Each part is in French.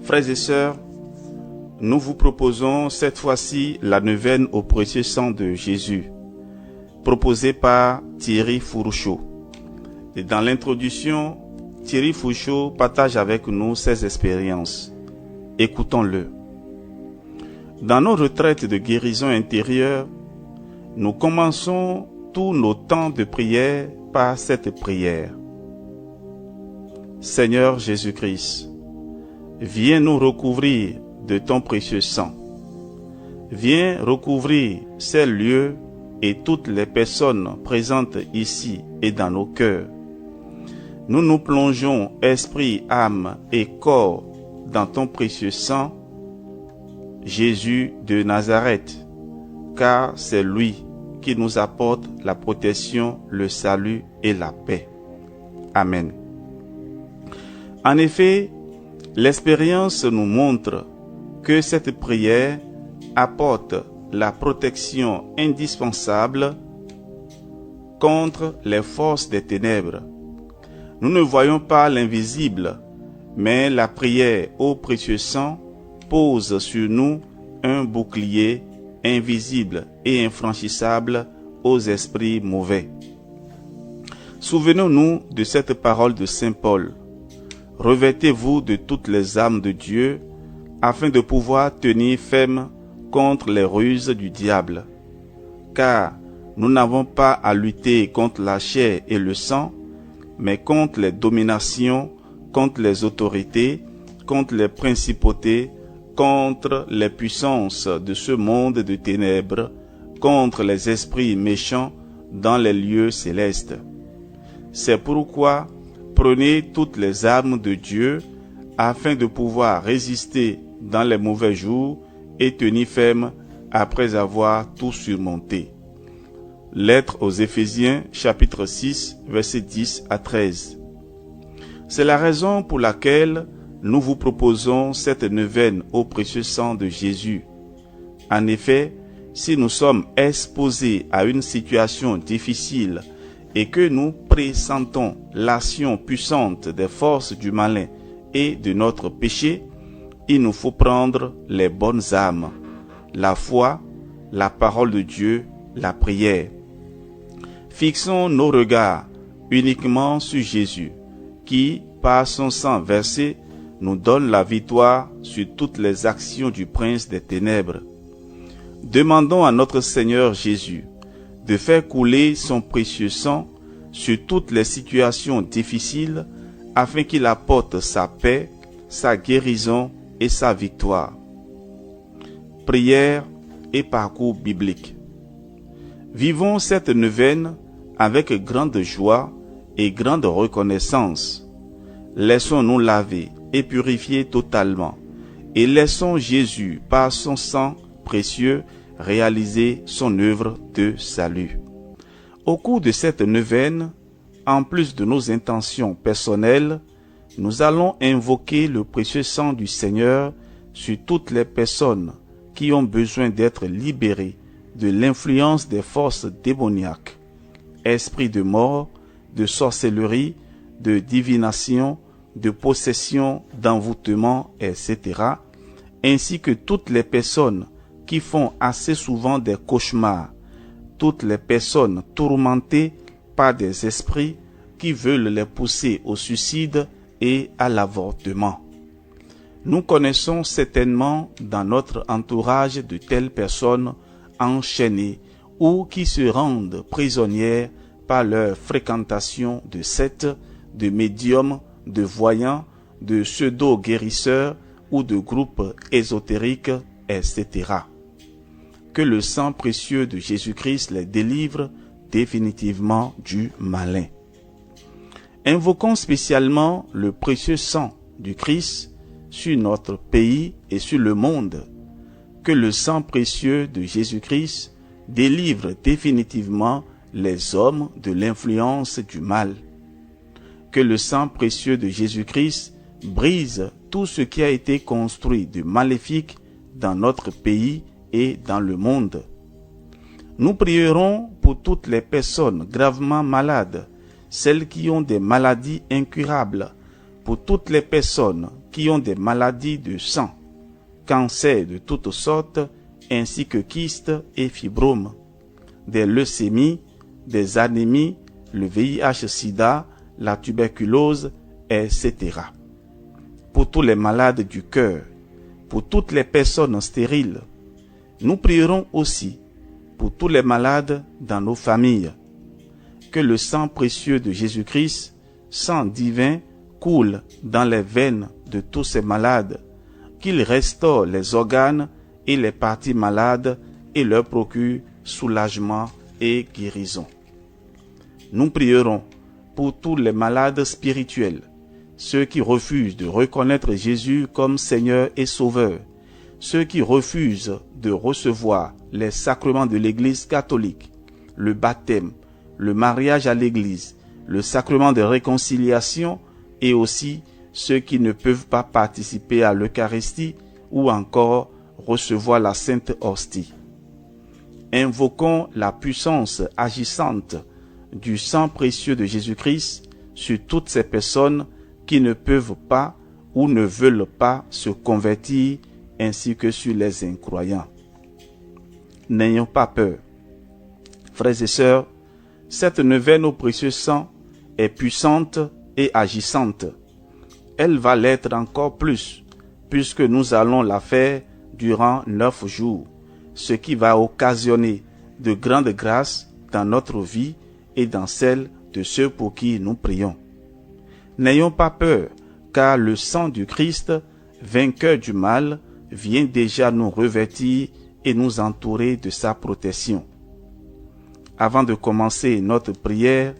Frères et sœurs, nous vous proposons cette fois-ci la neuvaine au précieux sang de Jésus, proposée par Thierry Fourouchot. Et dans l'introduction, Thierry Fourouchot partage avec nous ses expériences. Écoutons-le. Dans nos retraites de guérison intérieure, nous commençons tous nos temps de prière par cette prière. Seigneur Jésus-Christ, viens nous recouvrir de ton précieux sang. Viens recouvrir ces lieux et toutes les personnes présentes ici et dans nos cœurs. Nous nous plongeons esprit, âme et corps dans ton précieux sang, Jésus de Nazareth, car c'est lui qui nous apporte la protection, le salut et la paix. Amen. En effet, l'expérience nous montre que cette prière apporte la protection indispensable contre les forces des ténèbres. Nous ne voyons pas l'invisible, mais la prière au précieux sang pose sur nous un bouclier invisible et infranchissable aux esprits mauvais. Souvenons-nous de cette parole de Saint Paul. Revêtez-vous de toutes les armes de Dieu, afin de pouvoir tenir ferme contre les ruses du diable. Car nous n'avons pas à lutter contre la chair et le sang, mais contre les dominations, contre les autorités, contre les principautés, contre les puissances de ce monde de ténèbres, contre les esprits méchants dans les lieux célestes. C'est pourquoi prenez toutes les armes de Dieu afin de pouvoir résister dans les mauvais jours et tenir ferme après avoir tout surmonté. Lettre aux Éphésiens, chapitre 6, versets 10 à 13. C'est la raison pour laquelle nous vous proposons cette neuvaine au précieux sang de Jésus. En effet, si nous sommes exposés à une situation difficile et que nous pressentons l'action puissante des forces du malin et de notre péché, il nous faut prendre les bonnes armes, la foi, la parole de Dieu, la prière. Fixons nos regards uniquement sur Jésus, qui, par son sang versé, nous donne la victoire sur toutes les actions du prince des ténèbres. Demandons à notre Seigneur Jésus de faire couler son précieux sang sur toutes les situations difficiles afin qu'il apporte sa paix, sa guérison et sa victoire. Prière et parcours biblique. Vivons cette neuvaine avec grande joie et grande reconnaissance. Laissons-nous laver et purifier totalement et laissons Jésus par son sang précieux réaliser son œuvre de salut. Au cours de cette neuvaine, en plus de nos intentions personnelles, nous allons invoquer le précieux sang du Seigneur sur toutes les personnes qui ont besoin d'être libérées de l'influence des forces démoniaques, esprits de mort, de sorcellerie, de divination, de possession, d'envoûtement, etc., ainsi que toutes les personnes qui font assez souvent des cauchemars, toutes les personnes tourmentées par des esprits qui veulent les pousser au suicide et à l'avortement. Nous connaissons certainement dans notre entourage de telles personnes enchaînées ou qui se rendent prisonnières par leur fréquentation de sectes, de médiums, de voyants, de pseudo-guérisseurs ou de groupes ésotériques, etc. Que le sang précieux de Jésus-Christ les délivre définitivement du malin. Invoquons spécialement le précieux sang du Christ sur notre pays et sur le monde. Que le sang précieux de Jésus-Christ délivre définitivement les hommes de l'influence du mal. Que le sang précieux de Jésus-Christ brise tout ce qui a été construit de maléfique dans notre pays et dans le monde. Nous prierons pour toutes les personnes gravement malades, celles qui ont des maladies incurables, pour toutes les personnes qui ont des maladies de sang, cancers de toutes sortes, ainsi que kystes et fibromes, des leucémies, des anémies, le VIH-Sida, la tuberculose, etc. Pour tous les malades du cœur, pour toutes les personnes stériles. Nous prierons aussi pour tous les malades dans nos familles. Que le sang précieux de Jésus-Christ, sang divin, coule dans les veines de tous ces malades, qu'il restaure les organes et les parties malades et leur procure soulagement et guérison. Nous prierons pour tous les malades spirituels, ceux qui refusent de reconnaître Jésus comme Seigneur et Sauveur, ceux qui refusent de recevoir les sacrements de l'Église catholique, le baptême, le mariage à l'Église, le sacrement de réconciliation et aussi ceux qui ne peuvent pas participer à l'Eucharistie ou encore recevoir la Sainte Hostie. Invoquons la puissance agissante du sang précieux de Jésus-Christ sur toutes ces personnes qui ne peuvent pas ou ne veulent pas se convertir, ainsi que sur les incroyants. N'ayons pas peur. Frères et sœurs, cette neuvaine au précieux sang est puissante et agissante. Elle va l'être encore plus, puisque nous allons la faire durant 9 jours, ce qui va occasionner de grandes grâces dans notre vie et dans celle de ceux pour qui nous prions. N'ayons pas peur, car le sang du Christ, vainqueur du mal, vient déjà nous revêtir et nous entourer de sa protection. Avant de commencer notre prière,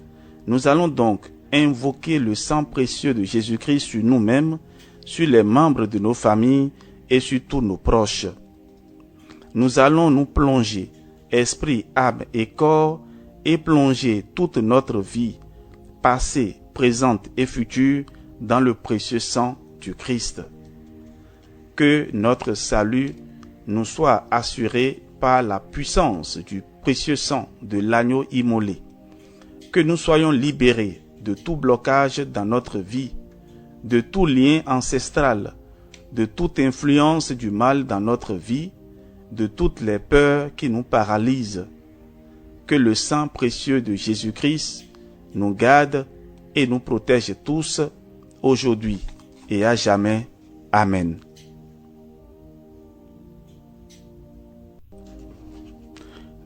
nous allons donc invoquer le sang précieux de Jésus-Christ sur nous-mêmes, sur les membres de nos familles et sur tous nos proches. Nous allons nous plonger, esprit, âme et corps, et plonger toute notre vie, passée, présente et future, dans le précieux sang du Christ. Que notre salut nous soit assuré par la puissance du précieux sang de l'agneau immolé. Que nous soyons libérés de tout blocage dans notre vie, de tout lien ancestral, de toute influence du mal dans notre vie, de toutes les peurs qui nous paralysent. Que le sang précieux de Jésus-Christ nous garde et nous protège tous, aujourd'hui et à jamais. Amen.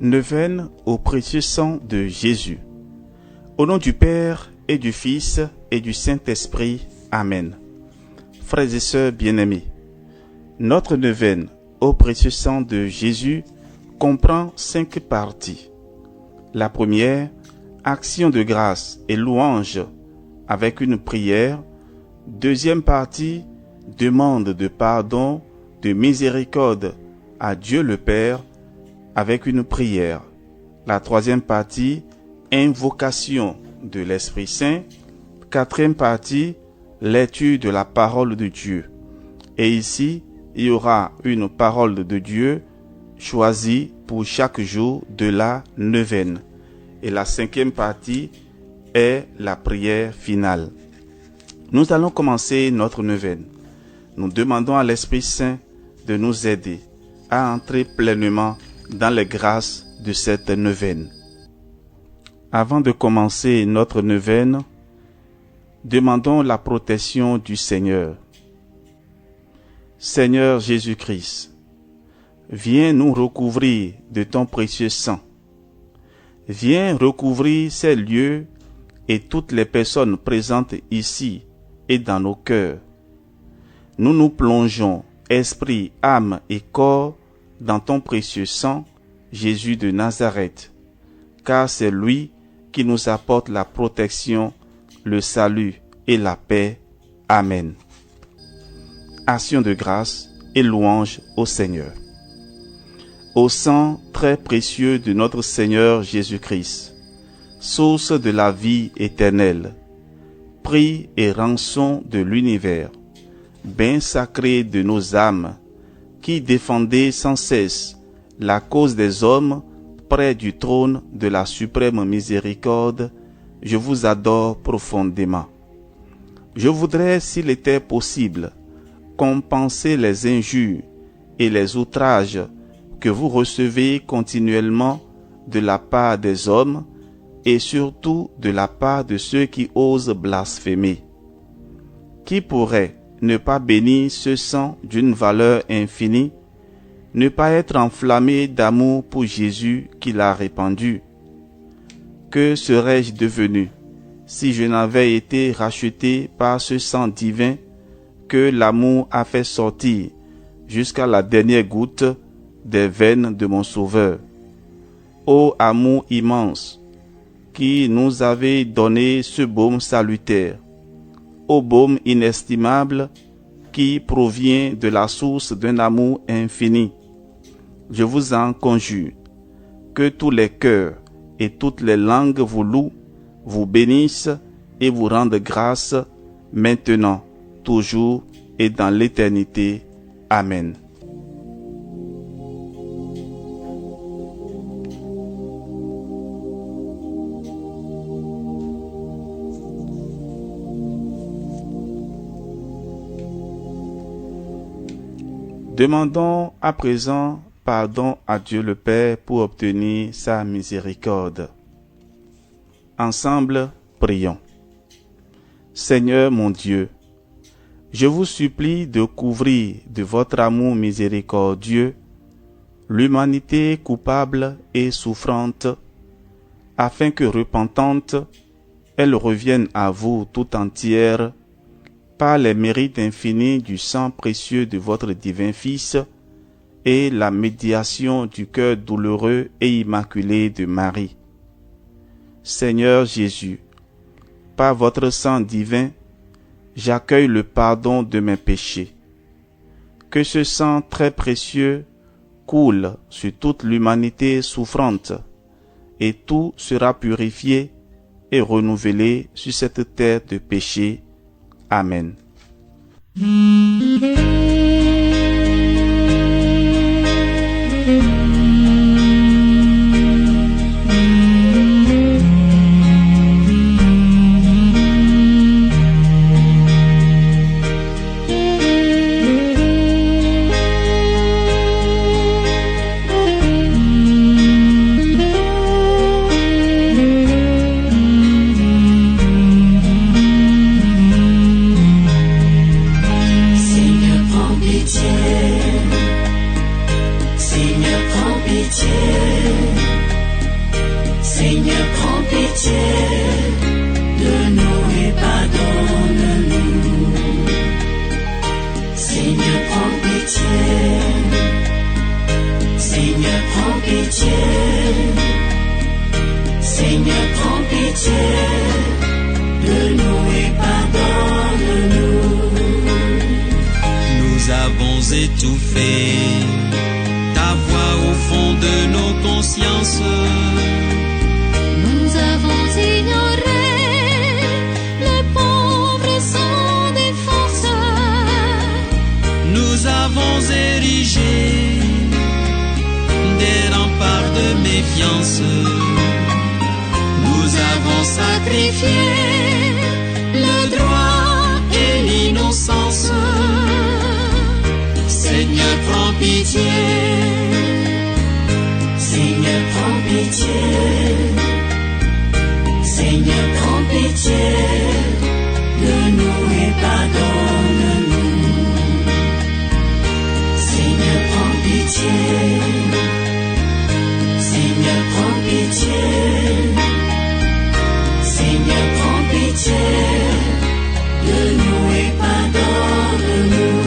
Neuvaine au précieux sang de Jésus. Au nom du Père et du Fils et du Saint-Esprit. Amen. Frères et sœurs bien-aimés, notre neuvaine au précieux sang de Jésus comprend 5 parties. La première, action de grâce et louange avec une prière. Deuxième partie, demande de pardon, de miséricorde à Dieu le Père avec une prière. La troisième partie, invocation de l'Esprit Saint. Quatrième partie, lecture de la parole de Dieu. Et ici, il y aura une parole de Dieu choisie pour chaque jour de la neuvaine. Et la 5e partie est la prière finale. Nous allons commencer notre neuvaine. Nous demandons à l'Esprit Saint de nous aider à entrer pleinement dans les grâces de cette neuvaine. Avant de commencer notre neuvaine, demandons la protection du Seigneur. Seigneur Jésus-Christ, viens nous recouvrir de ton précieux sang. Viens recouvrir ces lieux et toutes les personnes présentes ici et dans nos cœurs. Nous nous plongeons, esprit, âme et corps, dans ton précieux sang, Jésus de Nazareth, car c'est lui qui nous apporte la protection, le salut et la paix. Amen. Action de grâce et louange au Seigneur. Au sang très précieux de notre Seigneur Jésus-Christ, source de la vie éternelle, prix et rançon de l'univers, bain sacré de nos âmes, qui défendez sans cesse la cause des hommes près du trône de la suprême miséricorde, je vous adore profondément. Je voudrais, s'il était possible, compenser les injures et les outrages que vous recevez continuellement de la part des hommes et surtout de la part de ceux qui osent blasphémer. Qui pourrait ne pas bénir ce sang d'une valeur infinie, ne pas être enflammé d'amour pour Jésus qui l'a répandu? Que serais-je devenu si je n'avais été racheté par ce sang divin que l'amour a fait sortir jusqu'à la dernière goutte des veines de mon Sauveur? Ô amour immense, qui nous avez donné ce baume salutaire, ô baume inestimable qui provient de la source d'un amour infini, je vous en conjure, que tous les cœurs et toutes les langues vous louent, vous bénissent et vous rendent grâce, maintenant, toujours et dans l'éternité. Amen. Demandons à présent pardon à Dieu le Père pour obtenir sa miséricorde. Ensemble, prions. Seigneur mon Dieu, je vous supplie de couvrir de votre amour miséricordieux l'humanité coupable et souffrante, afin que repentante, elle revienne à vous tout entière par les mérites infinis du sang précieux de votre divin Fils et la médiation du cœur douloureux et immaculé de Marie. Seigneur Jésus, par votre sang divin, j'accueille le pardon de mes péchés. Que ce sang très précieux coule sur toute l'humanité souffrante, et tout sera purifié et renouvelé sur cette terre de péché. Amen. Seigneur, prends pitié de nous et pardonne-nous. Seigneur, prends pitié. Seigneur, prends pitié. Seigneur, prends pitié de nous et pardonne-nous. Nous avons étouffé ta voix au fond de nos consciences. Nous avons ignoré les pauvres sans défense. Nous avons érigé des remparts de méfiance. Nous avons sacrifié le droit et l'innocence. Seigneur, prends pitié. Seigneur, prends pitié. Seigneur, prends pitié de nous et pardonne-nous. Seigneur, prends pitié. Seigneur, prends pitié. Seigneur, prends pitié de nous et pardonne-nous.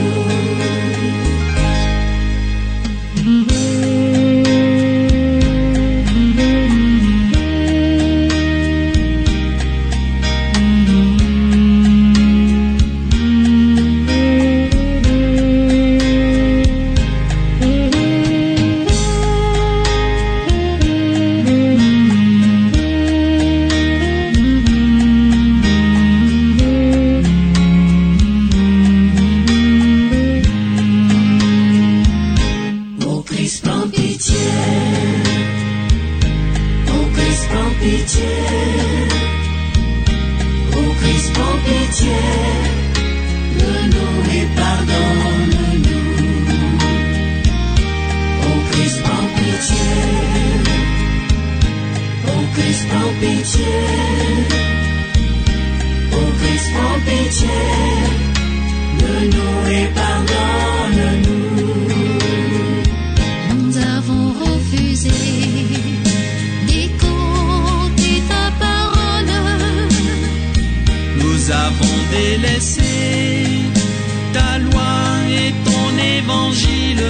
l'évangile.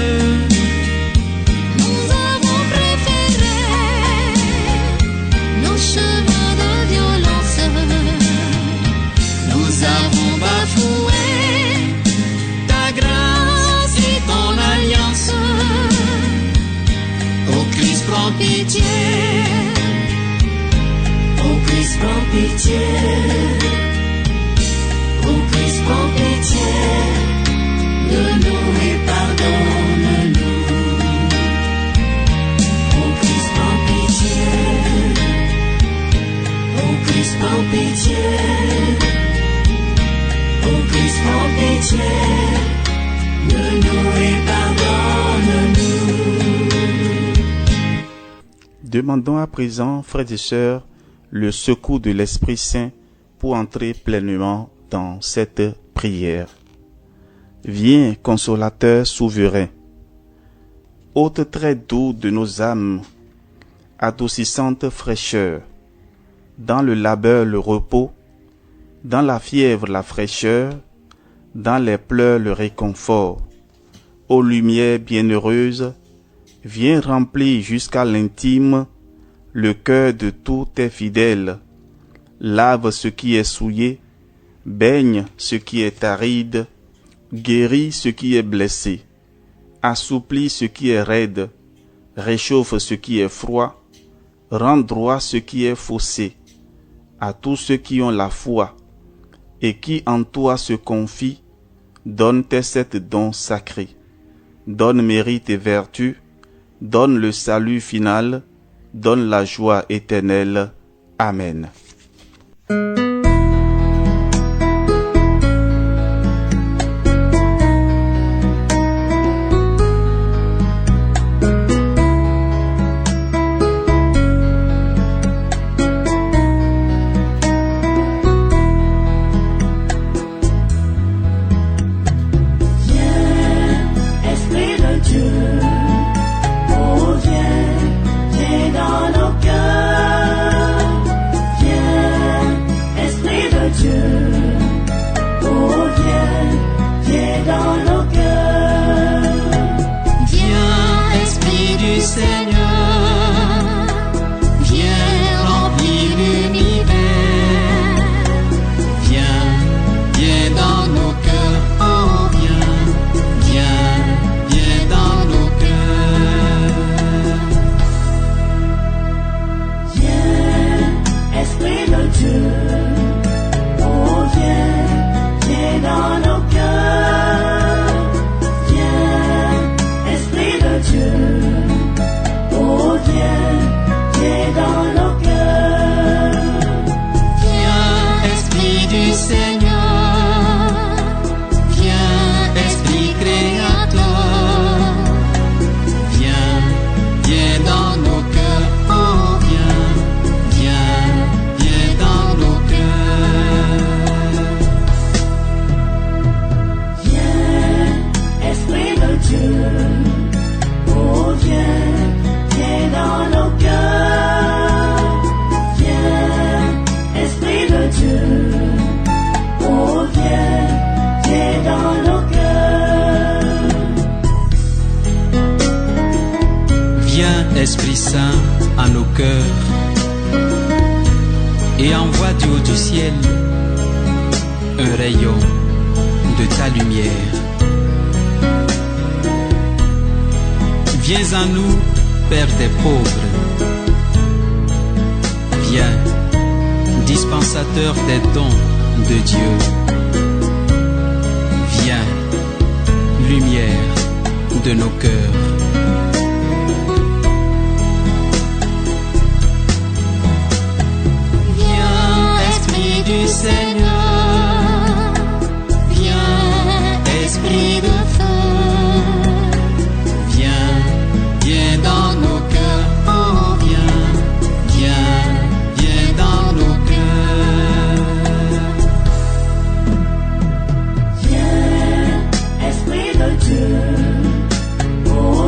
Nous avons préféré nos chemins de violence. Nous avons bafoué Ta grâce et ton alliance. Ô Christ, prends pitié. Ô Christ, prends pitié. Ô Christ, prends pitié de nous et pardonne-nous. Ô Christ, prends pitié. Ô Christ, prends pitié. Ô Christ, prends pitié de nous et pardonne-nous. Demandons à présent, frères et sœurs, le secours de l'Esprit Saint pour entrer pleinement dans cette prière. Viens, consolateur souverain, hôte très doux de nos âmes, adoucissante fraîcheur, dans le labeur le repos, dans la fièvre la fraîcheur, dans les pleurs le réconfort. Ô lumière bienheureuse, viens remplir jusqu'à l'intime le cœur de tous tes fidèles, lave ce qui est souillé, baigne ce qui est aride, guéris ce qui est blessé, assouplis ce qui est raide, réchauffe ce qui est froid, rends droit ce qui est faussé, à tous ceux qui ont la foi et qui en toi se confient, donne tes 7 dons sacrés, donne mérite et vertu, donne le salut final, donne la joie éternelle. Amen. Esprit de Dieu, oh viens dans nos cœurs. Viens, Esprit de Dieu, oh viens dans nos cœurs. Viens, Esprit du Seigneur, viens remplir l'univers. Viens dans nos cœurs. Oh, viens dans nos cœurs. Viens, Esprit de Dieu, oh viens dans nos cœurs. Viens, Esprit de Dieu, oh viens dans nos cœurs. Viens, Esprit du Seigneur, viens, Esprit créateur. Viens dans nos cœurs. Oh, viens dans nos cœurs. Viens, Esprit de Dieu, oh viens dans nos cœurs. Viens, Esprit de Dieu, oh viens dans nos cœurs. Viens, Esprit Saint, à nos cœurs, et envoie du haut du ciel un rayon de ta lumière. Viens à nous, Père des pauvres. Viens, dispensateur des dons de Dieu. Viens, lumière de nos cœurs. Viens, Esprit du Seigneur, viens, Esprit de feu. Viens dans nos cœurs. Oh, viens dans nos cœurs. Viens, Esprit de Dieu, oh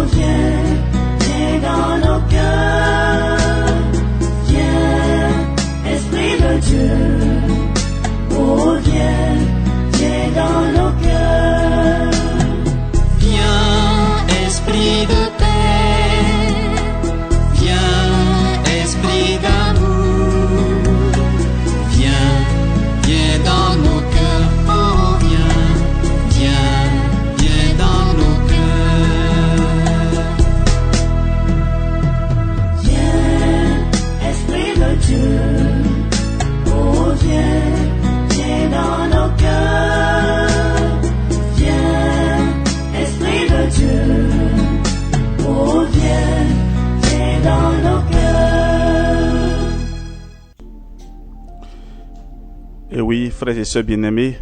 frères et sœurs bien-aimés,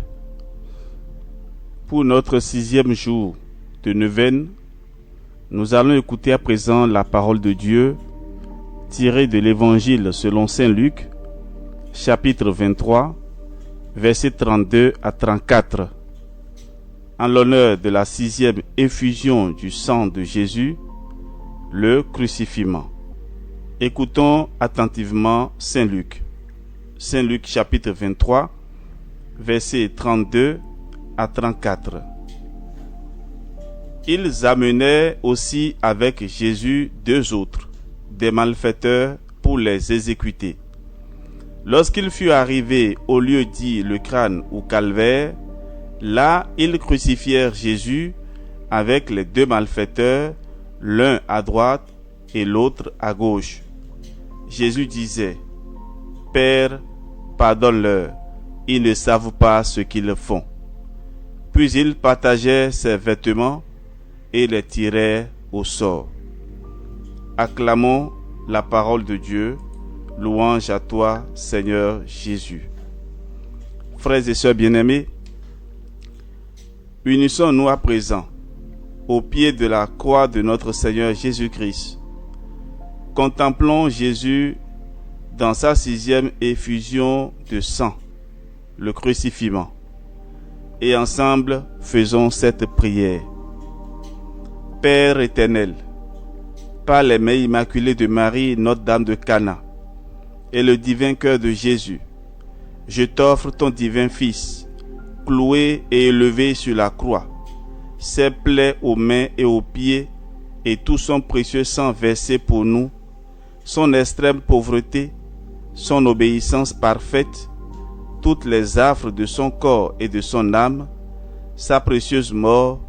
pour notre 6e jour de neuvaine, nous allons écouter à présent la parole de Dieu tirée de l'Évangile selon Saint Luc, chapitre 23, versets 32 à 34. En l'honneur de la 6e effusion du sang de Jésus, le crucifiement. Écoutons attentivement Saint Luc. Saint Luc chapitre 23, versets 32 à 34. Ils amenaient aussi avec Jésus 2 autres, des malfaiteurs, pour les exécuter. Lorsqu'ils furent arrivés au lieu dit le crâne ou calvaire, là ils crucifièrent Jésus avec les 2 malfaiteurs, l'un à droite et l'autre à gauche. Jésus disait: Père, pardonne-leur, ils ne savent pas ce qu'ils font. Puis il partageait ses vêtements et les tirait au sort. Acclamons la parole de Dieu. Louange à toi, Seigneur Jésus. Frères et sœurs bien-aimés, unissons-nous à présent au pied de la croix de notre Seigneur Jésus-Christ. Contemplons Jésus dans sa 6e effusion de sang, le crucifiement. Et ensemble, faisons cette prière. Père éternel, par les mains immaculées de Marie, Notre-Dame de Cana, et le divin cœur de Jésus, je t'offre ton divin Fils, cloué et élevé sur la croix, ses plaies aux mains et aux pieds, et tout son précieux sang versé pour nous, son extrême pauvreté, son obéissance parfaite, toutes les affres de son corps et de son âme, sa précieuse mort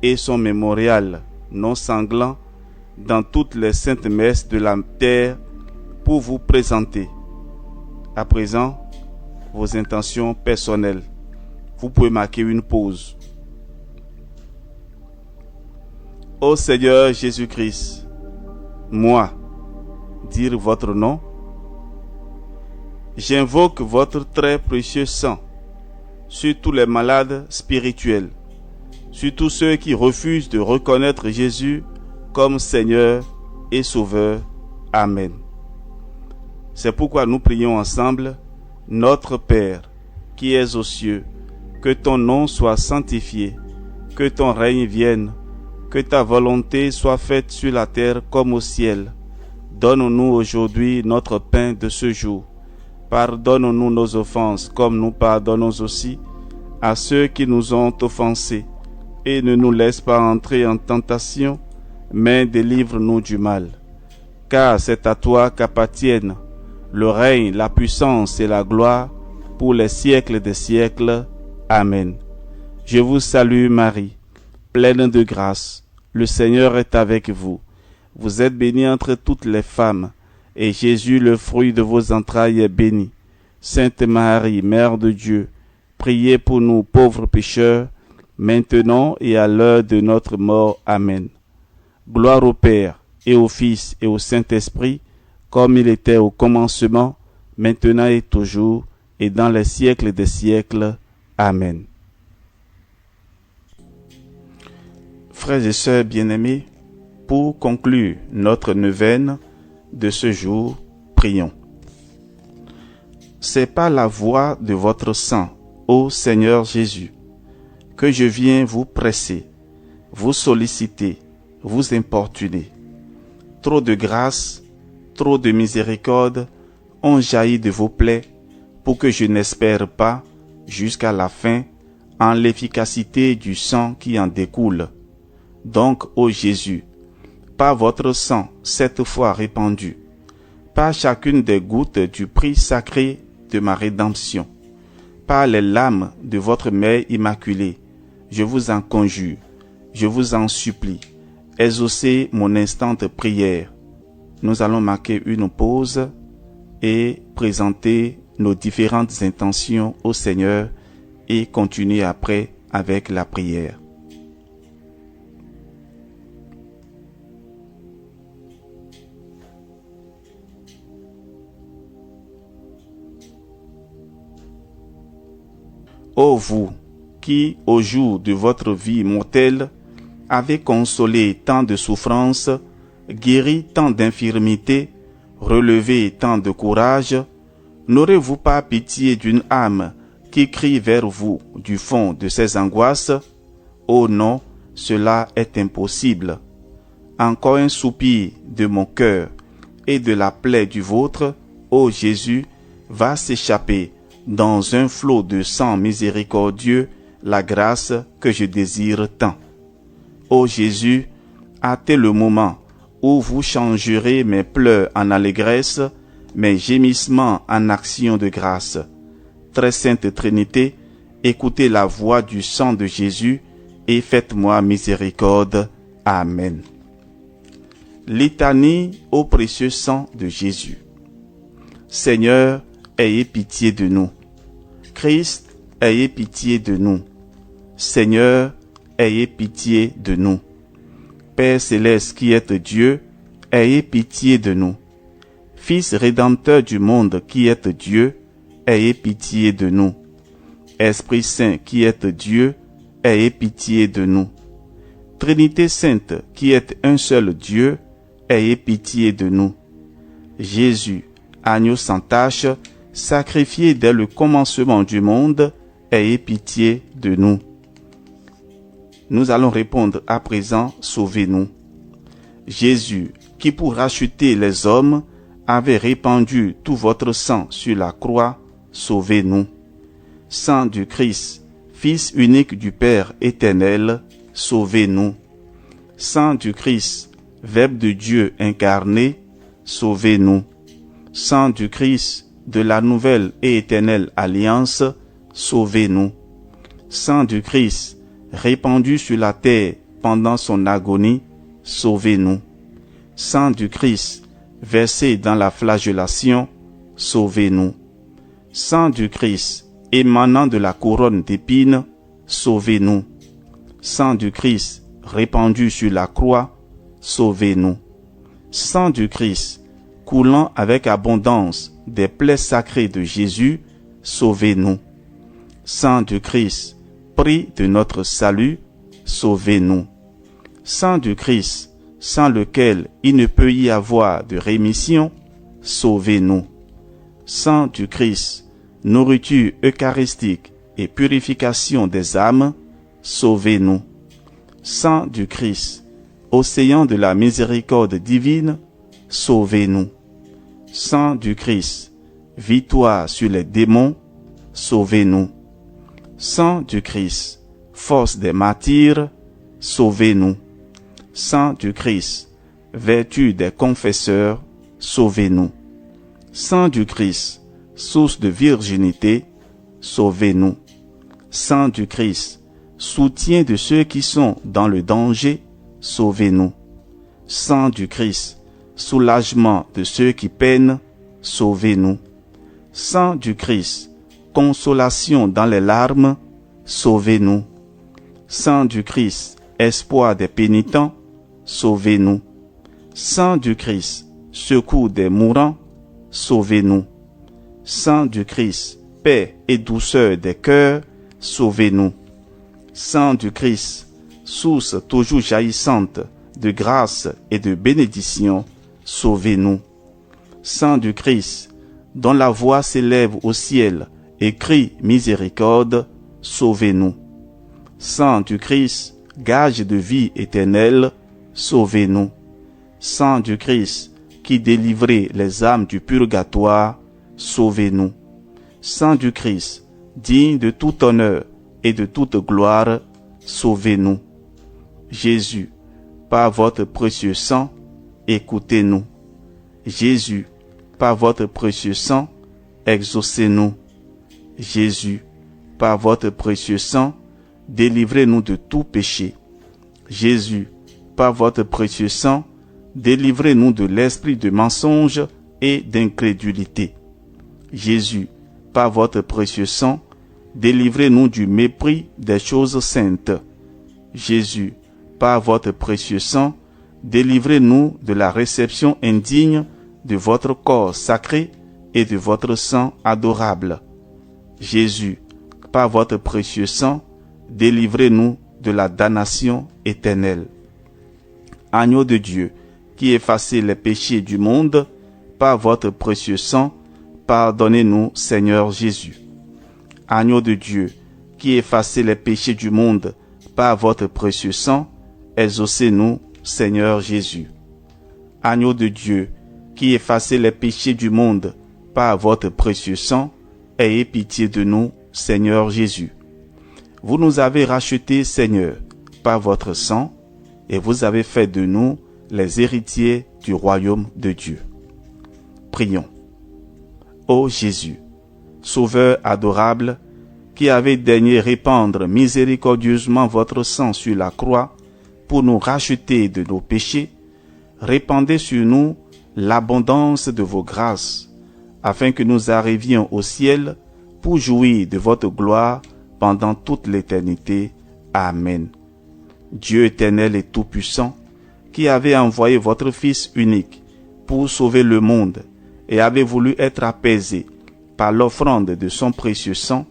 et son mémorial non sanglant dans toutes les saintes messes de la terre pour vous présenter. À présent, vos intentions personnelles. Vous pouvez marquer une pause. Ô Seigneur Jésus-Christ, moi, dire votre nom, j'invoque votre très précieux sang sur tous les malades spirituels, sur tous ceux qui refusent de reconnaître Jésus comme Seigneur et Sauveur. Amen. C'est pourquoi nous prions ensemble: Notre Père, qui es aux cieux, que ton nom soit sanctifié, que ton règne vienne, que ta volonté soit faite sur la terre comme au ciel. Donne-nous aujourd'hui notre pain de ce jour. Pardonne-nous nos offenses, comme nous pardonnons aussi à ceux qui nous ont offensés. Et ne nous laisse pas entrer en tentation, mais délivre-nous du mal. Car c'est à toi qu'appartiennent le règne, la puissance et la gloire pour les siècles des siècles. Amen. Je vous salue Marie, pleine de grâce. Le Seigneur est avec vous. Vous êtes bénie entre toutes les femmes, et Jésus, le fruit de vos entrailles, est béni. Sainte Marie, Mère de Dieu, priez pour nous pauvres pécheurs, maintenant et à l'heure de notre mort. Amen. Gloire au Père, et au Fils, et au Saint-Esprit, comme il était au commencement, maintenant et toujours, et dans les siècles des siècles. Amen. Frères et sœurs bien-aimés, pour conclure notre neuvaine de ce jour, prions. C'est par la voix de votre sang, ô Seigneur Jésus, que je viens vous presser, vous solliciter, vous importuner. Trop de grâce, trop de miséricorde ont jailli de vos plaies pour que je n'espère pas, jusqu'à la fin, en l'efficacité du sang qui en découle. Donc, ô Jésus, par votre sang 7 fois répandu, par chacune des gouttes du prix sacré de ma rédemption, par les larmes de votre Mère immaculée, je vous en conjure, je vous en supplie, exaucez mon instante prière. Nous allons marquer une pause et présenter nos différentes intentions au Seigneur et continuer après avec la prière. Ô vous, qui, au jour de votre vie mortelle, avez consolé tant de souffrances, guéri tant d'infirmités, relevé tant de courage, n'aurez-vous pas pitié d'une âme qui crie vers vous du fond de ses angoisses? Oh non, cela est impossible. Encore un soupir de mon cœur et de la plaie du vôtre, ô Jésus, va s'échapper dans un flot de sang miséricordieux la grâce que je désire tant. Ô Jésus, hâtez le moment où vous changerez mes pleurs en allégresse, mes gémissements en actions de grâce. Très sainte Trinité, écoutez la voix du sang de Jésus et faites-moi miséricorde. Amen. Litanie au précieux sang de Jésus. Seigneur, ayez pitié de nous. Christ, ayez pitié de nous. Seigneur, ayez pitié de nous. Père céleste qui êtes Dieu, ayez pitié de nous. Fils rédempteur du monde qui êtes Dieu, ayez pitié de nous. Esprit Saint qui êtes Dieu, ayez pitié de nous. Trinité Sainte qui êtes un seul Dieu, ayez pitié de nous. Jésus, agneau sans tache, sacrifié dès le commencement du monde, ayez pitié de nous. Nous allons répondre à présent, sauvez-nous. Jésus, qui pour racheter les hommes, avait répandu tout votre sang sur la croix, sauvez-nous. Sang du Christ, Fils unique du Père éternel, sauvez-nous. Sang du Christ, Verbe de Dieu incarné, sauvez-nous. Sang du Christ, de la nouvelle et éternelle alliance, sauvez-nous. Sang du Christ, répandu sur la terre pendant son agonie, sauvez-nous. Sang du Christ, versé dans la flagellation, sauvez-nous. Sang du Christ, émanant de la couronne d'épines, sauvez-nous. Sang du Christ, répandu sur la croix, sauvez-nous. Sang du Christ, coulant avec abondance des plaies sacrées de Jésus, sauvez-nous. Sang du Christ, prix de notre salut, sauvez-nous. Sang du Christ, sans lequel il ne peut y avoir de rémission, sauvez-nous. Sang du Christ, nourriture eucharistique et purification des âmes, sauvez-nous. Sang du Christ, océan de la miséricorde divine, sauvez-nous. Sang du Christ, victoire sur les démons, sauvez-nous. Sang du Christ, force des martyrs, sauvez-nous. Sang du Christ, vertu des confesseurs, sauvez-nous. Sang du Christ, source de virginité, sauvez-nous. Sang du Christ, soutien de ceux qui sont dans le danger, sauvez-nous. Sang du Christ, soulagement de ceux qui peinent, sauvez-nous. Sang du Christ, consolation dans les larmes, sauvez-nous. Sang du Christ, espoir des pénitents, sauvez-nous. Sang du Christ, secours des mourants, sauvez-nous. Sang du Christ, paix et douceur des cœurs, sauvez-nous. Sang du Christ, source toujours jaillissante de grâce et de bénédiction, sauvez-nous. Sang du Christ, dont la voix s'élève au ciel et crie miséricorde, sauvez-nous. Sang du Christ, gage de vie éternelle, sauvez-nous. Sang du Christ, qui délivrait les âmes du purgatoire, sauvez-nous. Sang du Christ, digne de tout honneur et de toute gloire, sauvez-nous. Jésus, par votre précieux sang, écoutez-nous. Jésus, par votre précieux sang, exaucez-nous. Jésus, par votre précieux sang, délivrez-nous de tout péché. Jésus, par votre précieux sang, délivrez-nous de l'esprit de mensonge et d'incrédulité. Jésus, par votre précieux sang, délivrez-nous du mépris des choses saintes. Jésus, par votre précieux sang, délivrez-nous de la réception indigne de votre corps sacré et de votre sang adorable. Jésus, par votre précieux sang, délivrez-nous de la damnation éternelle. Agneau de Dieu, qui effacez les péchés du monde, par votre précieux sang, pardonnez-nous, Seigneur Jésus. Agneau de Dieu, qui effacez les péchés du monde, par votre précieux sang, exaucez-nous, Seigneur Jésus. Agneau de Dieu, qui effacez les péchés du monde, par votre précieux sang, ayez pitié de nous, Seigneur Jésus. Vous nous avez rachetés, Seigneur, par votre sang, et vous avez fait de nous les héritiers du royaume de Dieu. Prions. Ô Jésus, Sauveur adorable, qui avez daigné répandre miséricordieusement votre sang sur la croix pour nous racheter de nos péchés, répandez sur nous l'abondance de vos grâces, afin que nous arrivions au ciel pour jouir de votre gloire pendant toute l'éternité. Amen. Dieu éternel et tout-puissant, qui avez envoyé votre Fils unique pour sauver le monde et avez voulu être apaisé par l'offrande de son précieux sang,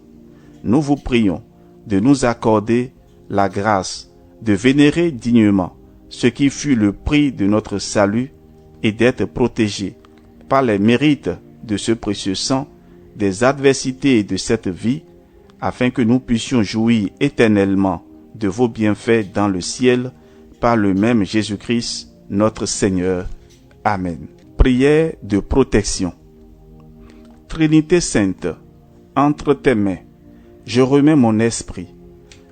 nous vous prions de nous accorder la grâce de vénérer dignement ce qui fut le prix de notre salut et d'être protégés par les mérites de ce précieux sang des adversités de cette vie, afin que nous puissions jouir éternellement de vos bienfaits dans le ciel par le même Jésus-Christ, notre Seigneur. Amen. Prière de protection. Trinité Sainte, entre tes mains, je remets mon esprit.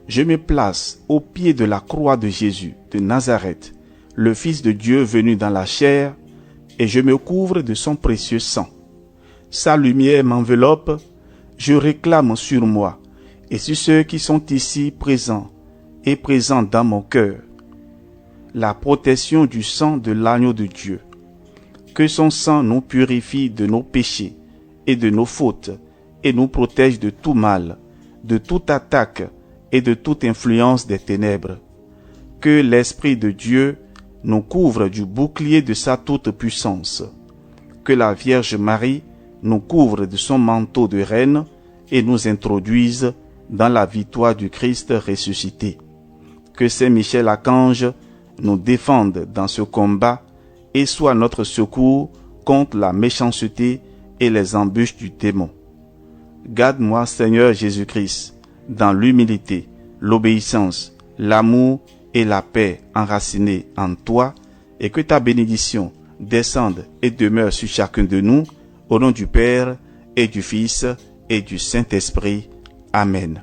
Je me place au pied de la croix de Jésus de Nazareth, le Fils de Dieu venu dans la chair, et je me couvre de son précieux sang. Sa lumière m'enveloppe, je réclame sur moi et sur ceux qui sont ici présents et présents dans mon cœur la protection du sang de l'agneau de Dieu. Que son sang nous purifie de nos péchés et de nos fautes et nous protège de tout mal, de toute attaque et de toute influence des ténèbres. Que l'Esprit de Dieu nous couvre du bouclier de sa toute-puissance. Que la Vierge Marie nous couvre de son manteau de reine et nous introduise dans la victoire du Christ ressuscité. Que Saint Michel Archange nous défende dans ce combat et soit notre secours contre la méchanceté et les embûches du démon. Garde-moi, Seigneur Jésus-Christ, dans l'humilité, l'obéissance, l'amour et la paix enracinés en toi, et que ta bénédiction descende et demeure sur chacun de nous, au nom du Père et du Fils et du Saint-Esprit. Amen.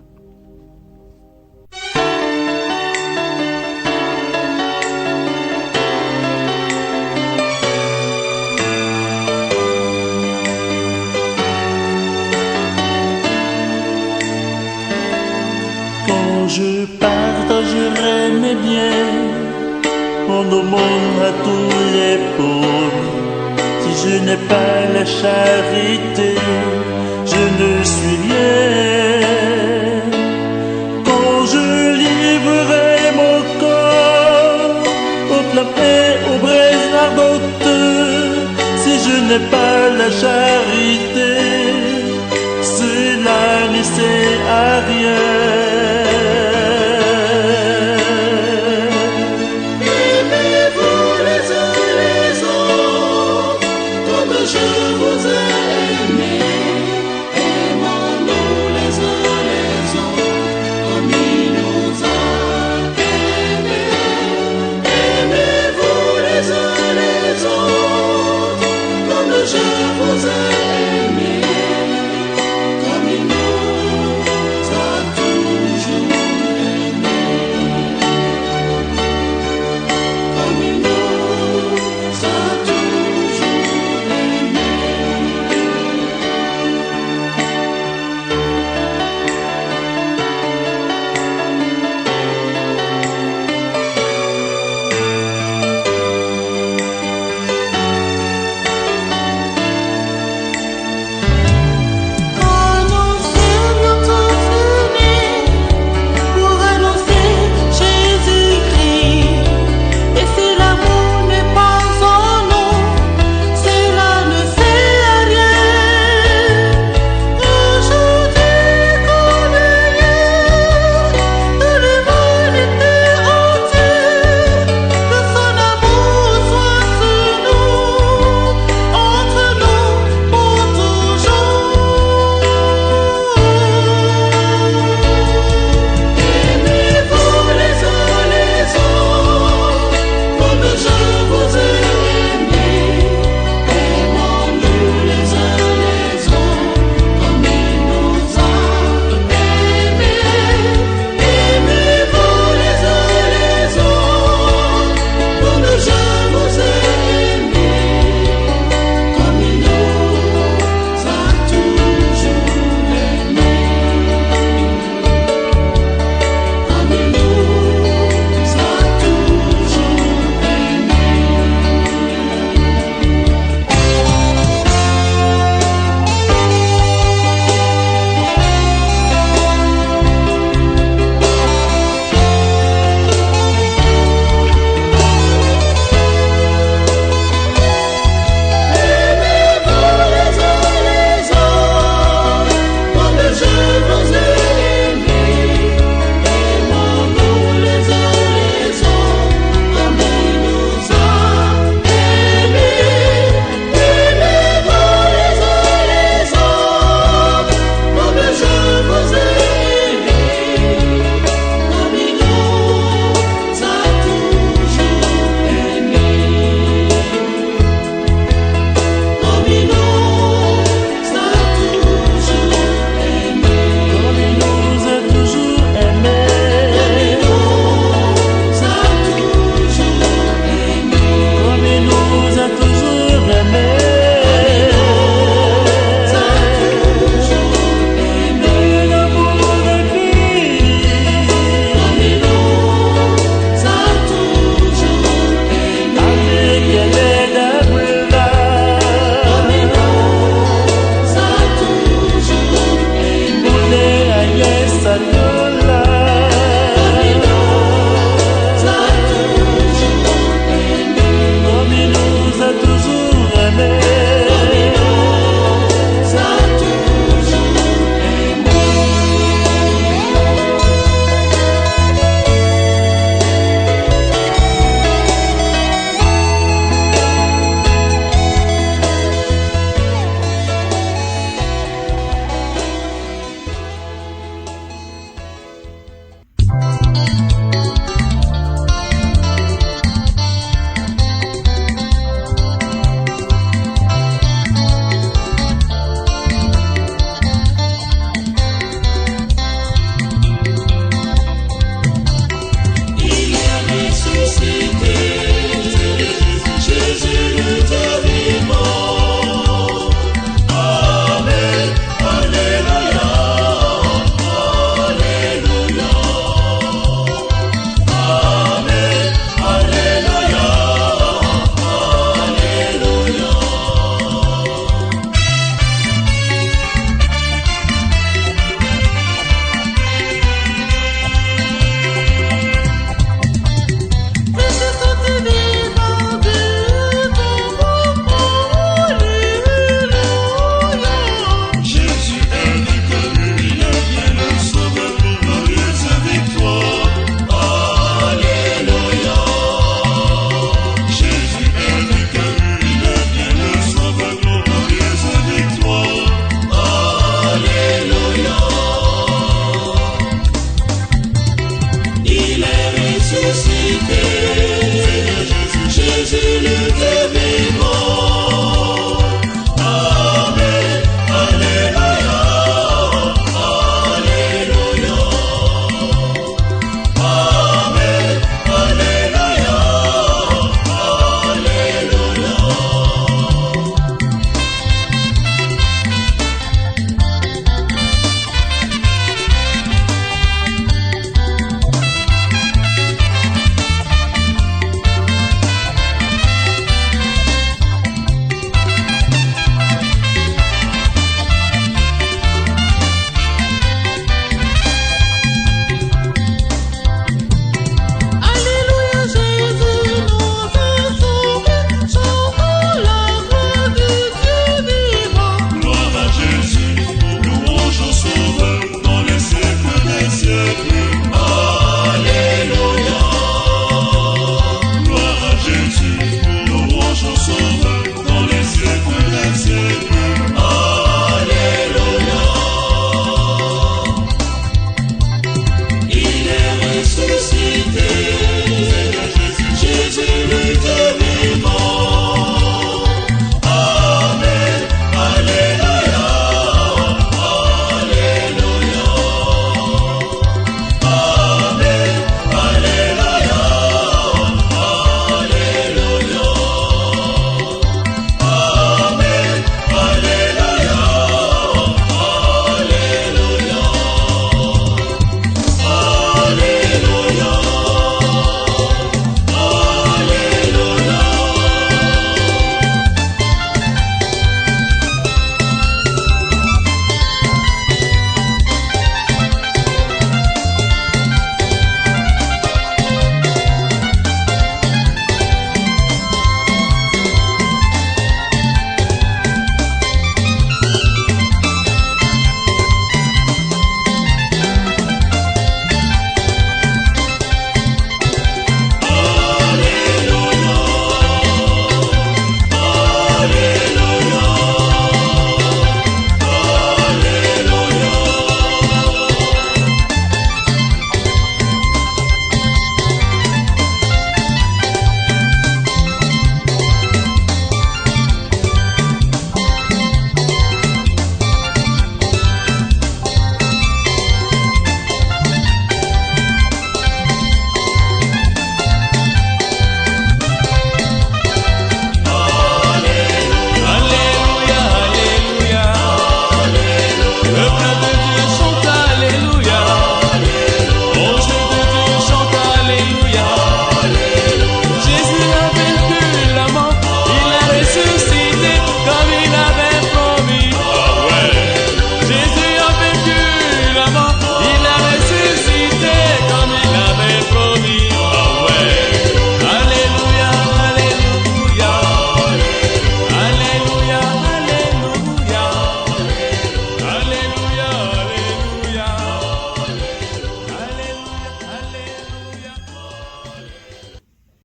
Quand je partagerai mes biens en aumône à tous les pauvres, si je n'ai pas la charité, je ne suis rien. Quand je livrerai mon corps au plein et aux braises ardentes, si je n'ai pas la charité,